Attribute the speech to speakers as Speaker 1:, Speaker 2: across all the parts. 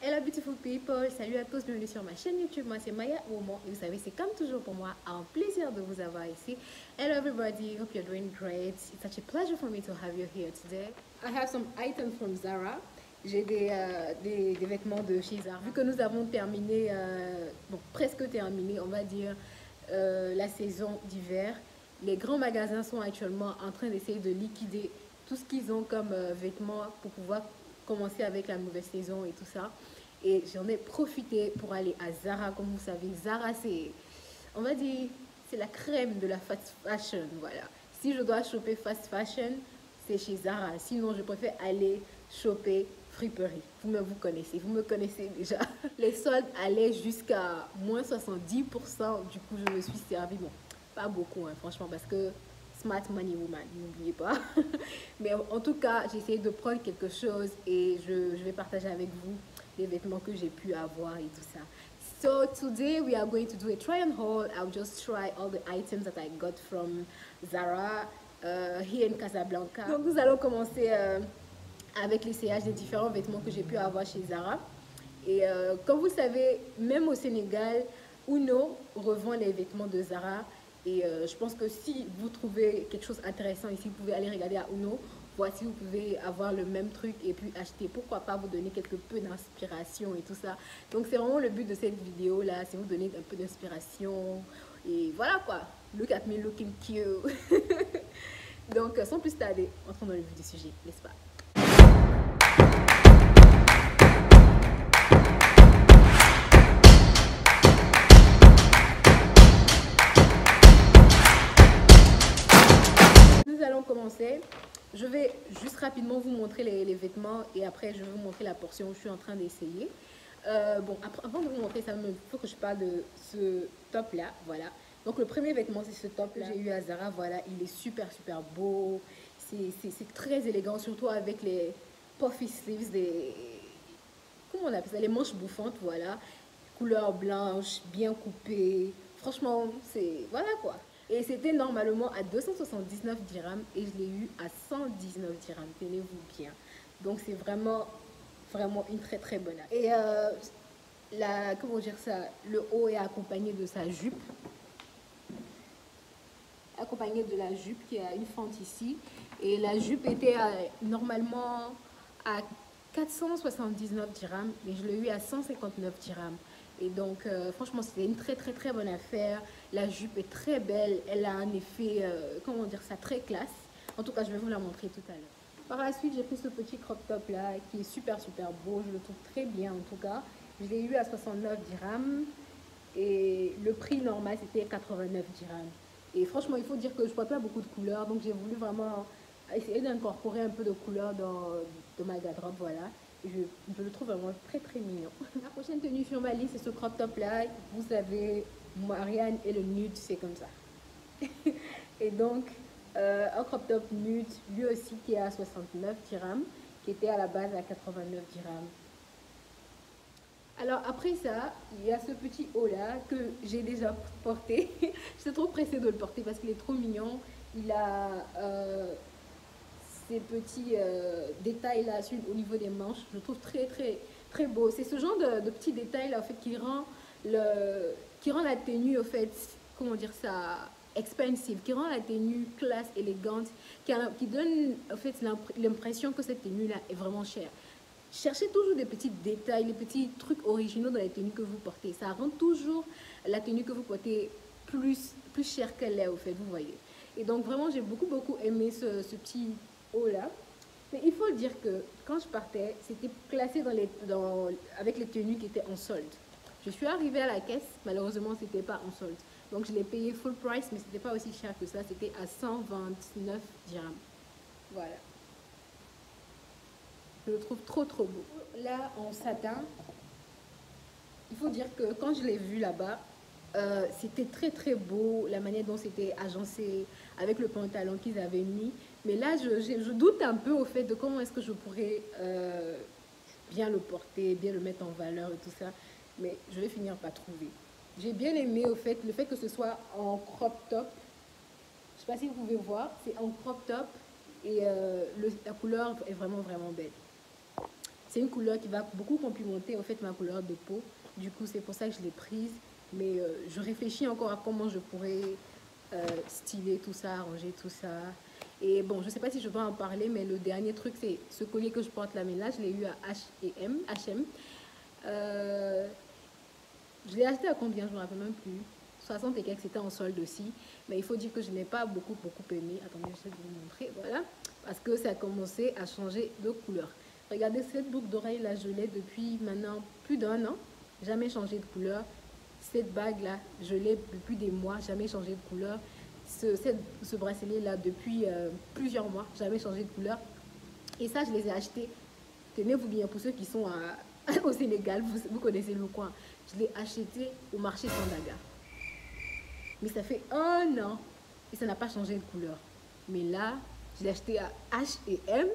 Speaker 1: Hello beautiful people, salut à tous, bienvenue sur ma chaîne YouTube. Moi c'est Maya Oumon et vous savez c'est comme toujours pour moi un plaisir de vous avoir ici. Hello everybody, hope you're doing great. It's such a pleasure for me to have you here today. I have some items from Zara. J'ai des vêtements de chez Zara. Vu que nous avons terminé, bon presque terminé on va dire, la saison d'hiver, les grands magasins sont actuellement en train d'essayer de liquider tout ce qu'ils ont comme vêtements pour pouvoir commencer avec la nouvelle saison et tout ça. Et j'en ai profité pour aller à Zara. Comme vous savez, Zara c'est, on va dire, c'est la crème de la fast fashion. Voilà. Si je dois choper fast fashion, c'est chez Zara. Sinon, je préfère aller choper friperie. Vous connaissez, vous me connaissez déjà. Les soldes allaient jusqu'à moins 70%. Du coup, je me suis servi. Bon, pas beaucoup, hein, franchement, parce que Smart Money Woman, n'oubliez pas. Mais en tout cas, j'ai essayé de prendre quelque chose et je vais partager avec vous les vêtements que j'ai pu avoir et tout ça. So today we are going to do a try on haul. I'll just try all the items that I got from Zara here in Casablanca. Donc nous allons commencer avec l'essayage des différents vêtements que j'ai pu avoir chez Zara. Et comme vous savez, même au Sénégal, Uno revend les vêtements de Zara. Et je pense que si vous trouvez quelque chose d'intéressant ici, vous pouvez aller regarder à Uno. Voici, vous pouvez avoir le même truc et puis acheter. Pourquoi pas vous donner quelque peu d'inspiration et tout ça. Donc c'est vraiment le but de cette vidéo là, c'est vous donner un peu d'inspiration. Et voilà quoi, look at me looking cute. Donc sans plus tarder, entrons dans le vif du sujet, n'est-ce pas? Nous allons commencer. Je vais juste rapidement vous montrer les vêtements et après je vais vous montrer la portion où je suis en train d'essayer. Bon, avant de vous montrer ça, il faut que je parle de ce top là, voilà. Donc le premier vêtement c'est ce top là que j'ai eu à Zara, voilà, il est super beau, c'est très élégant, surtout avec les puffy sleeves, comment on appelle ça, les manches bouffantes, voilà, couleur blanche, bien coupée, franchement c'est, voilà quoi. Et c'était normalement à 279 dirhams et je l'ai eu à 119 dirhams, tenez-vous bien. Donc c'est vraiment une très bonne affaire. Et comment dire ça, le haut est accompagné de sa jupe. Accompagné de la jupe qui a une fente ici. Et la jupe était normalement à 479 dirhams et je l'ai eu à 159 dirhams. Et donc, franchement, c'était une très bonne affaire. La jupe est très belle. Elle a un effet, comment dire ça, très classe. En tout cas, je vais vous la montrer tout à l'heure. Par la suite, j'ai pris ce petit crop top là, qui est super beau. Je le trouve très bien, en tout cas. Je l'ai eu à 69 dirhams. Et le prix normal, c'était 89 dirhams. Et franchement, il faut dire que je ne porte pas beaucoup de couleurs. Donc, j'ai voulu vraiment essayer d'incorporer un peu de couleurs dans ma garde-robe, voilà. Je le trouve vraiment très mignon. La prochaine tenue sur ma liste, c'est ce crop top là. Vous savez, Marianne et le nude, c'est comme ça. Et donc, un crop top nude, lui aussi qui est à 69 dirhams, qui était à la base à 89 dirhams. Alors après ça, il y a ce petit haut là que j'ai déjà porté. Je suis trop pressée de le porter parce qu'il est trop mignon. Il a ces petits détails là au niveau des manches. Je le trouve très beau. C'est ce genre de petits détails là en fait qui rend la tenue au fait, comment dire ça, expensive, qui rend la tenue classe, élégante, qui donne en fait l'impression que cette tenue là est vraiment chère. Cherchez toujours des petits détails, les petits trucs originaux dans les tenues que vous portez. Ça rend toujours la tenue que vous portez plus chère qu'elle est, au fait, vous voyez. Et donc, vraiment, j'ai beaucoup aimé ce petit haut là. Mais il faut dire que quand je partais, c'était classé avec les tenues qui étaient en solde. Je suis arrivée à la caisse, malheureusement, c'était pas en solde. Donc, je l'ai payé full price, mais c'était pas aussi cher que ça. C'était à 129 dirhams. Voilà. Je le trouve trop beau. Là, en satin, il faut dire que quand je l'ai vu là-bas, c'était très beau, la manière dont c'était agencé avec le pantalon qu'ils avaient mis. Mais là, je doute un peu au fait de comment est-ce que je pourrais bien le porter, bien le mettre en valeur et tout ça. Mais je vais finir par trouver. J'ai bien aimé au fait, le fait que ce soit en crop top. Je ne sais pas si vous pouvez voir, c'est en crop top et la couleur est vraiment belle. c'est une couleur qui va beaucoup complimenter en fait ma couleur de peau. Du coup, c'est pour ça que je l'ai prise. Mais je réfléchis encore à comment je pourrais styler tout ça, arranger tout ça. Et bon, je sais pas si je vais en parler, mais le dernier truc, c'est ce collier que je porte là. Mais là, je l'ai eu à H&M. Je l'ai acheté à combien? Je me rappelle même plus. 60 et quelques, c'était en solde aussi. Mais il faut dire que je n'ai pas beaucoup aimé. Attendez, je vais vous montrer. Voilà. Parce que ça a commencé à changer de couleur. Regardez cette boucle d'oreille là, je l'ai depuis maintenant plus d'1 an. Jamais changé de couleur. Cette bague là, je l'ai depuis des mois. Jamais changé de couleur. Ce bracelet là, depuis plusieurs mois. Jamais changé de couleur. Et ça, je les ai achetés. Tenez-vous bien, pour ceux qui sont au Sénégal, vous connaissez le coin. Je l'ai acheté au marché Sandaga. Mais ça fait 1 an et ça n'a pas changé de couleur. Mais là, je l'ai acheté à H&M,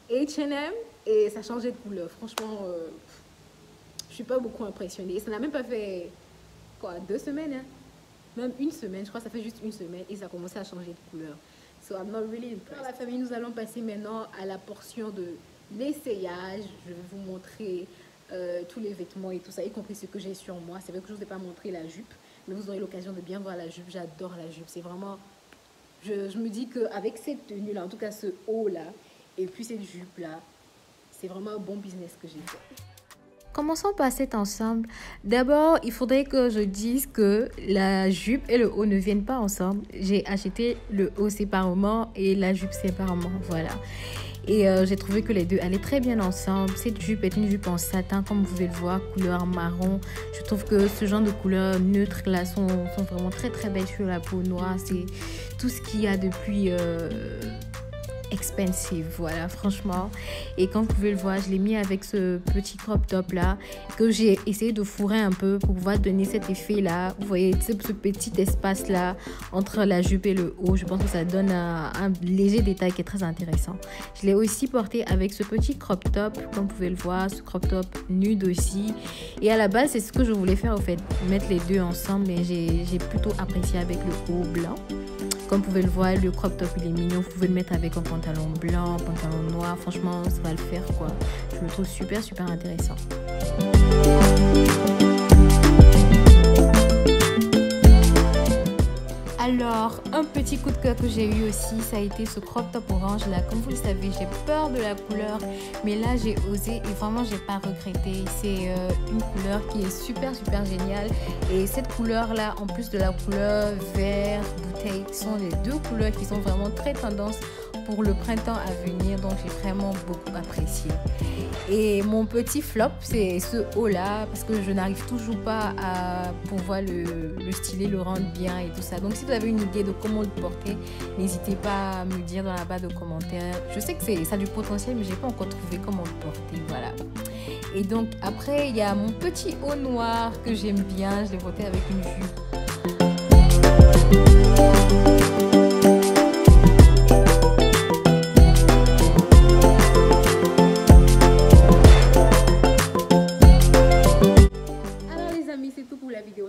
Speaker 1: H&M et ça a changé de couleur. Franchement, je suis pas beaucoup impressionnée. Et ça n'a même pas fait, quoi, 2 semaines, hein? Même 1 semaine, je crois que ça fait juste 1 semaine et ça a commencé à changer de couleur. So I'm not really impressed. Dans la famille, nous allons passer maintenant à la portion de l'essayage. Je vais vous montrer tous les vêtements et tout ça, y compris ce que j'ai sur moi. C'est vrai que je ne vous ai pas montré la jupe, mais vous aurez l'occasion de bien voir la jupe. J'adore la jupe. C'est vraiment... Je me dis qu'avec cette tenue-là, en tout cas ce haut-là, et puis cette jupe-là, c'est vraiment un bon business que j'ai fait.
Speaker 2: Commençons par cet ensemble. D'abord, il faudrait que je dise que la jupe et le haut ne viennent pas ensemble. J'ai acheté le haut séparément et la jupe séparément, voilà. Et j'ai trouvé que les deux allaient très bien ensemble. Cette jupe est une jupe en satin, comme vous pouvez le voir, couleur marron. Je trouve que ce genre de couleurs neutres là sont vraiment très belles sur la peau noire. C'est tout ce qu'il y a depuis... expensive, voilà, franchement. Et comme vous pouvez le voir, je l'ai mis avec ce petit crop top là que j'ai essayé de fourrer un peu pour pouvoir donner cet effet là. Vous voyez ce petit espace là entre la jupe et le haut. Je pense que ça donne un léger détail qui est très intéressant. Je l'ai aussi porté avec ce petit crop top, comme vous pouvez le voir, ce crop top nude aussi. Et à la base, c'est ce que je voulais faire au fait, mettre les deux ensemble, mais j'ai plutôt apprécié avec le haut blanc. Comme vous pouvez le voir, le crop top il est mignon. Vous pouvez le mettre avec un pantalon blanc, pantalon noir. Franchement, ça va le faire quoi. Je le trouve super intéressant. Alors, un petit coup de cœur que j'ai eu aussi, ça a été ce crop top orange là. Comme vous le savez, j'ai peur de la couleur, mais là j'ai osé et vraiment j'ai pas regretté. C'est une couleur qui est super géniale. Et cette couleur là, en plus de la couleur vert bouteille, sont les deux couleurs qui sont vraiment très tendance pour le printemps à venir. Donc j'ai vraiment beaucoup apprécié. Et mon petit flop, c'est ce haut là, parce que je n'arrive toujours pas à pouvoir le styler, le rendre bien et tout ça. Donc si vous avez une idée de comment le porter, n'hésitez pas à me dire dans la barre de commentaires. Je sais que ça a du potentiel, mais j'ai pas encore trouvé comment le porter, voilà. Et donc après, il y a mon petit haut noir que j'aime bien. Je l'ai porté avec une jupe.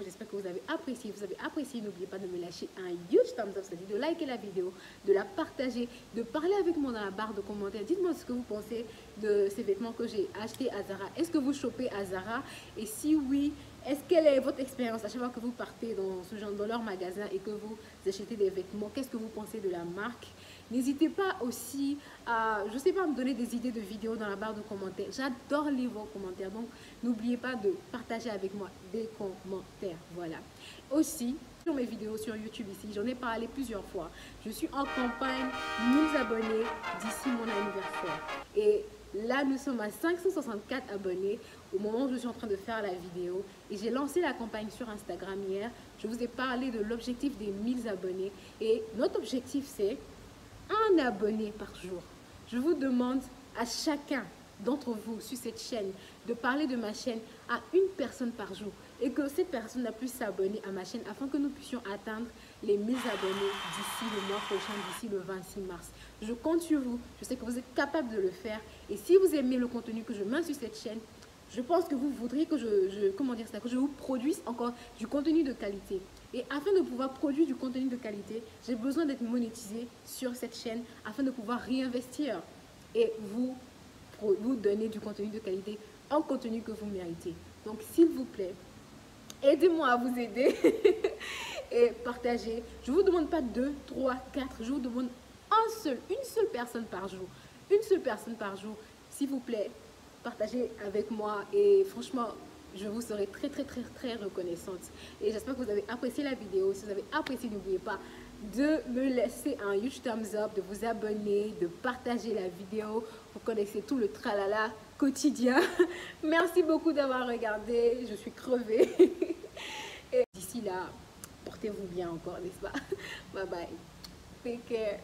Speaker 1: J'espère que vous avez apprécié. N'oubliez pas de me lâcher un huge thumbs up, c'est-à-dire de liker la vidéo, de la partager, de parler avec moi dans la barre de commentaires. Dites-moi ce que vous pensez de ces vêtements que j'ai achetés à Zara. Est-ce que vous chopez à Zara? Et si oui, quelle est votre expérience à chaque fois que vous partez dans leur magasin et que vous achetez des vêtements? Qu'est-ce que vous pensez de la marque? N'hésitez pas aussi à, je sais pas, me donner des idées de vidéos dans la barre de commentaires. J'adore lire vos commentaires, donc n'oubliez pas de partager avec moi des commentaires. Voilà. Aussi, sur mes vidéos sur YouTube ici, j'en ai parlé plusieurs fois. Je suis en campagne 1000 abonnés d'ici mon anniversaire. Et là, nous sommes à 564 abonnés au moment où je suis en train de faire la vidéo. Et j'ai lancé la campagne sur Instagram hier. Je vous ai parlé de l'objectif des 1000 abonnés. Et notre objectif, c'est 1 abonné par jour. Je vous demande à chacun d'entre vous sur cette chaîne de parler de ma chaîne à une personne par jour et que cette personne a pu s'abonner à ma chaîne afin que nous puissions atteindre les 1000 abonnés d'ici le mois prochain, d'ici le 26 mars. Je compte sur vous, je sais que vous êtes capable de le faire et si vous aimez le contenu que je mets sur cette chaîne, je pense que vous voudriez que que je vous produise encore du contenu de qualité. Et afin de pouvoir produire du contenu de qualité, j'ai besoin d'être monétisé sur cette chaîne afin de pouvoir réinvestir et vous vous donner du contenu de qualité, un contenu que vous méritez. Donc, s'il vous plaît, aidez-moi à vous aider et partagez. Je ne vous demande pas 2, 3, 4, je vous demande une seule personne par jour. Une seule personne par jour. S'il vous plaît, partagez avec moi et franchement, je vous serai très, très, très, très reconnaissante. Et j'espère que vous avez apprécié la vidéo. Si vous avez apprécié, n'oubliez pas de me laisser un huge thumbs up, de vous abonner, de partager la vidéo. Vous connaissez tout le tralala quotidien. Merci beaucoup d'avoir regardé. Je suis crevée. Et d'ici là, portez-vous bien encore, n'est-ce pas? Bye bye. Take care.